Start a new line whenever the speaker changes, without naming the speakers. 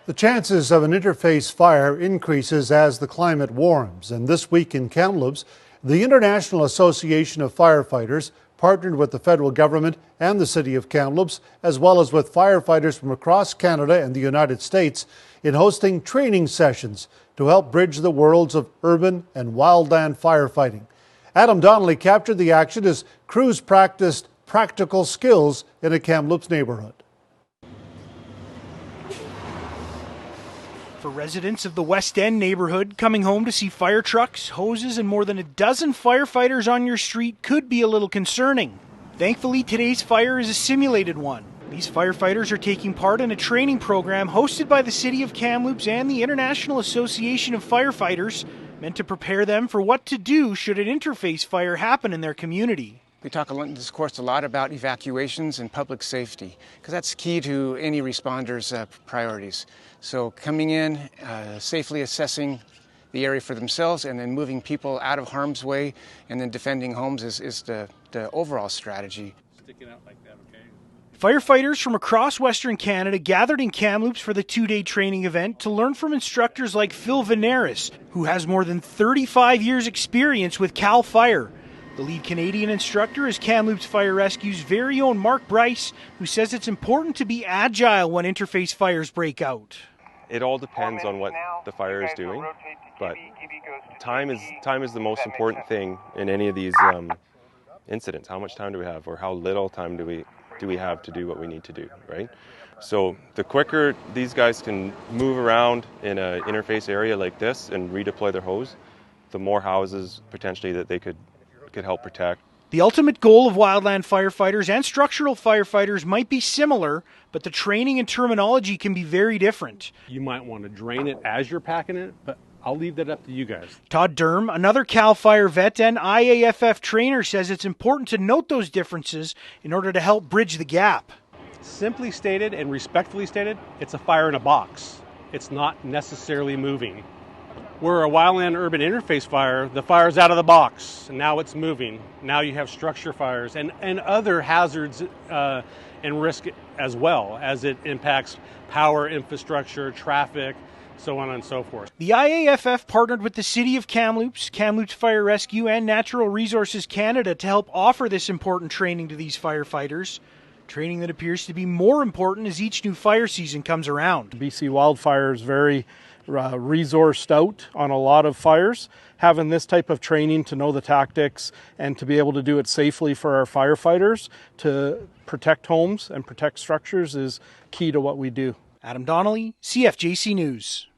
The chances of an interface fire increases as the climate warms, and this week in Kamloops, the International Association of Firefighters partnered with the federal government and the city of Kamloops, as well as with firefighters from across Canada and the United States, in hosting training sessions to help bridge the worlds of urban and wildland firefighting. Adam Donnelly captured the action as crews practiced practical skills in a Kamloops neighborhood.
For residents of the West End neighborhood, coming home to see fire trucks, hoses, and more than a dozen firefighters on your street could be a little concerning. Thankfully, today's fire is a simulated one. These firefighters are taking part in a training program hosted by the City of Kamloops and the International Association of Firefighters, meant to prepare them for what to do should an interface fire happen in their community.
We talk in this course a lot about evacuations and public safety, because that's key to any responder's priorities. So coming in, safely assessing the area for themselves, and then moving people out of harm's way, and then defending homes is the overall strategy.
Sticking out like that, okay?
Firefighters from across Western Canada gathered in Kamloops for the two-day training event to learn from instructors like Phil Veneris, who has more than 35 years' experience with CAL FIRE. The lead Canadian instructor is Kamloops Fire Rescue's very own Mark Bryce, who says it's important to be agile when interface fires break out.
It all depends on what the fire is doing, but time is the most important thing in any of these incidents. How much time do we have, or how little time do we have to do what we need to do, right? So the quicker these guys can move around in an interface area like this and redeploy their hose, the more houses potentially that they could help protect.
The ultimate goal of wildland firefighters and structural firefighters might be similar, but the training and terminology can be very different.
You might want to drain it as you're packing it, but I'll leave that up to you guys.
Todd Durham, another CAL FIRE vet and IAFF trainer, says it's important to note those differences in order to help bridge the gap.
Simply stated and respectfully stated, it's a fire in a box. It's not necessarily moving. Where a wildland urban interface fire, the fire's out of the box, and now it's moving. Now you have structure fires and other hazards and risk as well, as it impacts power, infrastructure, traffic, so on and so forth.
The IAFF partnered with the City of Kamloops, Kamloops Fire Rescue, and Natural Resources Canada to help offer this important training to these firefighters. Training that appears to be more important as each new fire season comes around.
BC Wildfire is very resourced out on a lot of fires. Having this type of training to know the tactics and to be able to do it safely for our firefighters to protect homes and protect structures is key to what we do.
Adam Donnelly, CFJC News.